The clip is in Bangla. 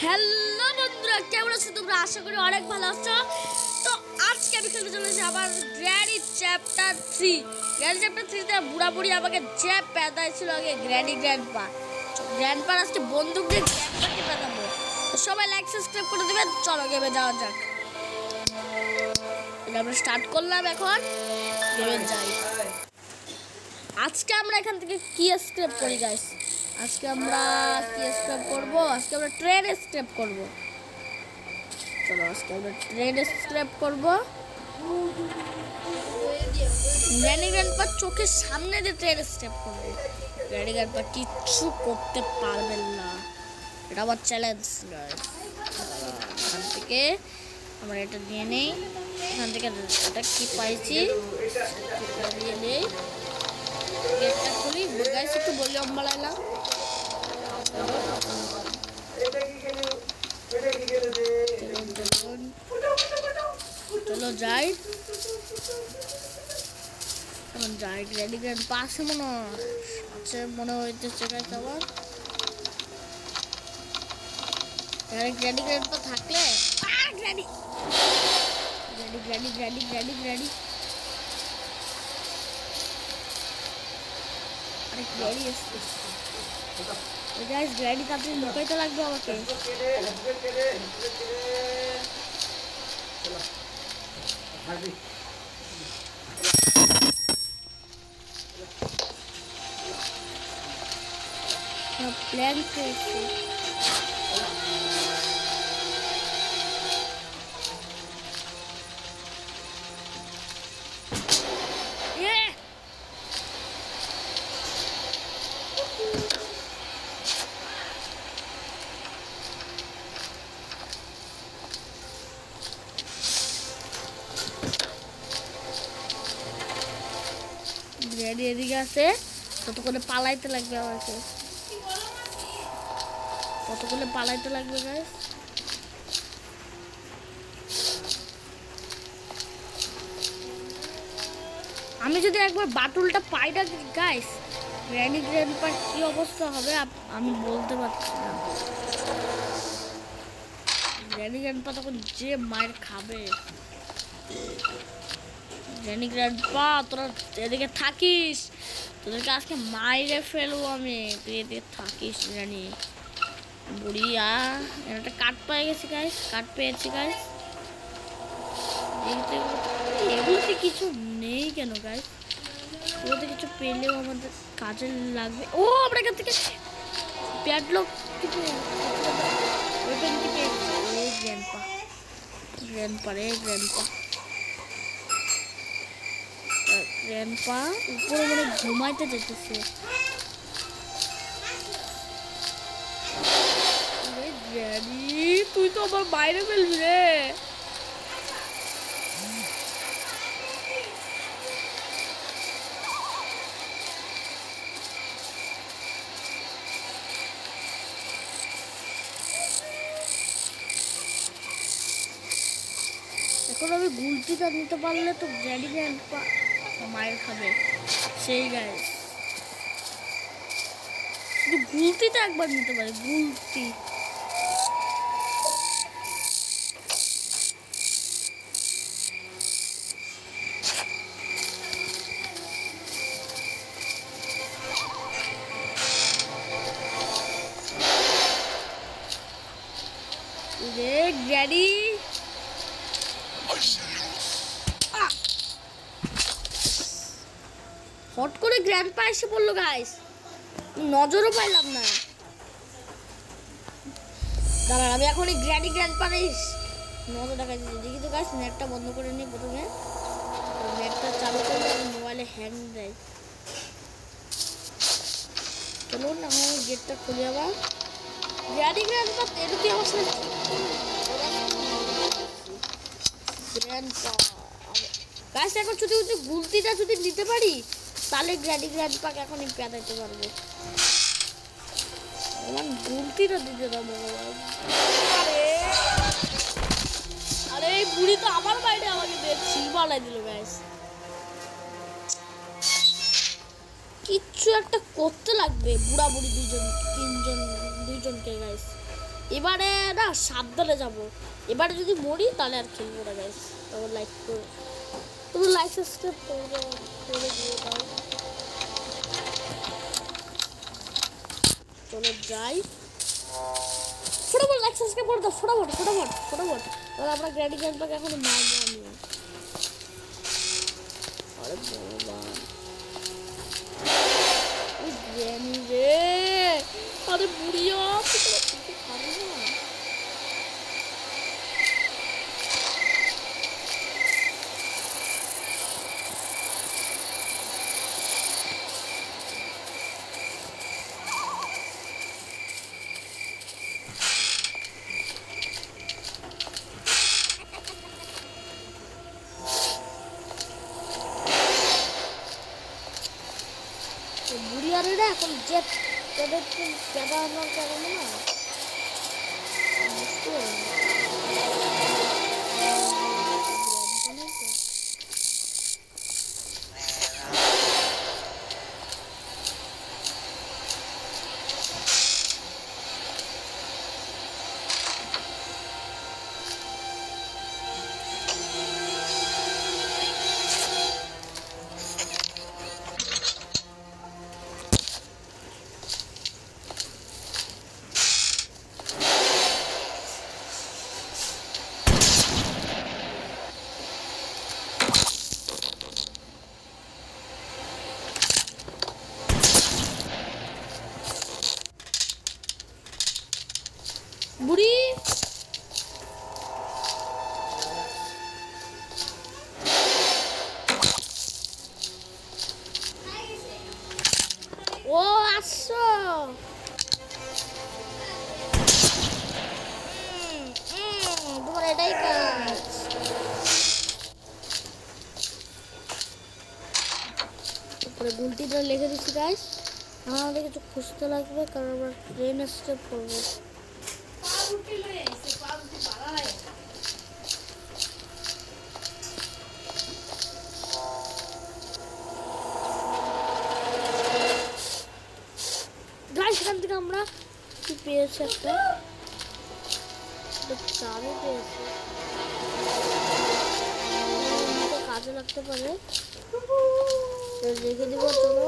হ্যালো বন্ধুরা, কেমন আছো তোমরা? আশা করি অনেক ভালো আছো। তো আজকে আমি খেলতে চলেছি আবার গ্র্যানি চ্যাপ্টার 3। গ্র্যানি চ্যাপ্টার 3 তে বুড়া বুড়ি আমাকে যে পেদাই ছিল আগে গ্র্যানি গ্র্যান্ডপার আজকে বন্দুক দিয়ে গ্র্যান্ডপাকে পেদাবো। তো সবাই লাইক সাবস্ক্রাইব করে দিবেন। চলো গেমে যাওয়া যাক। আমরা স্টার্ট করলাম, এখন গেমে যাই। আজকে আমরা এখান থেকে কি স্ক্র্যাপ করি গাইস? আজকে আমরা কি স্ক্র্যাপ করব? আজকে আমরা ট্রেন স্ক্র্যাপ করব। চলো আজকে আমরা ট্রেন স্ক্র্যাপ করব। গ্র্যানি গ্র্যান্ডপার চোখের সামনে দিয়ে ট্রেন স্ক্র্যাপ করব। গ্র্যানি গ্র্যান্ডপার কিচ্ছু করতে পারবেন না, এটা আমার চ্যালেঞ্জ গাইস। এখান থেকে আমরা এটা নিয়ে নেই। এখান থেকে এটা কি পাইছি নিয়ে নেই। গেটটা খুলি গাইস, একটু ভলিউম বাড়াইলাম। চলো যাই, এখন যাই। গ্র্যানি গ্র্যান্ডপা আছে মনে হইতেছে গাইস আমার। গ্র্যানি গ্র্যান্ডপা থাকলে granny granny granny granny granny granny আরে গ্র্যানি আসছে গাইস। গ্র্যানি তাড়াতাড়ি লুকাইতে লাগবে আমাকে। প্ল্যান করেছি গ্র্যানি এদিকে আছে। কতক্ষণে পালাইতে লাগবে আমাকে, কতক্ষণে পালাইতে লাগবে গাইস। আমি যদি একবার বাটুলটা পাই না গাইস, গ্র্যানি গ্র্যান্ডপার কি অবস্থা হবে আমি বলতে পারছি না। গ্র্যানি গ্র্যান্ডপা তখন যে মায়ের খাবে। গ্র্যানি গ্র্যান্ডপা তোরা এদিকে থাকিস, তোদেরকে আজকে মাইরে ফেলবো আমি। তুই এদিকে থাকিস গ্র্যানি বুড়িয়া। একটা কাঠ পেয়ে গেছি গাইস, কাঠ পেয়েছি গাইস। এগুলোতে কিছু নেই কেন গাইস? এগুলোতে কিছু পেলেও আমাদের কাজে লাগবে। ও আমরা এখান থেকে প্যাডলক গ্র্যান্ডপা উপরে মানে ঘুমাইতে যেতেছে। তুই তো আবার বাইরে ফেলবি রে। এখন আমি গুলতিটা নিতে পারলে তো গ্র্যানি গ্র্যান্ডপা মায়ের খাবে সেই গাইস। শুধু গুলতিটা একবার নিতে পারে, গুলতি। গ্র্যানি হট করে গ্র্যান্ডপা এসে পড়লো গাইস, নজরও পাইলাম না। দাঁড়ান আমি এখন এই গ্র্যানি গ্র্যান্ডপার নজর দেখা যাচ্ছে। দেখি তো গাইস, নেটটা বন্ধ করে নিই প্রথমে। নেটটা চালু করলে মোবাইলে হ্যাং দেয়। চলুন আমি গেটটা খুলে আবার। গ্র্যানি গ্র্যান্ডপা এটা কি আমার সাথে গ্র্যান্ডপা গাইস। এখন যদি গুলতিটা যদি নিতে পারি তাহলে গ্র্যানি গ্র্যান্ডপাকে এখনই পেদাইতে পারবো। আমার গুলতিটা দিতে দেবো। আরে এই বুড়ি তো আমার বাইরে আমাকে ছিল বালাই দিল গাইস। কিচ্ছু একটা করতে লাগবে বুড়া বুড়ি দুইজনকে গাইস। এবারে না সাবধানে যাব, এবারে যদি মরি তাহলে আর খেলবো না গাইস। তোমার লাইক করে, তোমার লাইক সাবস্ক্রাইব করে দিয়ে দাও। চলো যাই, ফটাফট লাইক সাবস্ক্রাইব করে দাও, ফটাফট ফটাফট ফটাফট। তাহলে আমরা গ্র্যান্ডি গ্র্যান্ডপাকে এখন মারবো আমি। আরে ভগবান, গ্র্যানি রে, আরে বুড়িয়া পারবো না। বুড়িয়ারে না এখন জেট তাদের কেদারনাথ কারণে না বুড়ি ও আসছো, তোমার এটাই কাজ। তারপরে গুলতিটা লিখে দিচ্ছি গাইস, আমাদের কিছু খুঁজতে লাগবে কারণ আমরা ট্রেন স্টেপ করবো। এখান থেকে আমরা কি পেয়েছি, একটা চাবি পেয়েছি, কাজে লাগতে পারে, রেখে দিব। চলো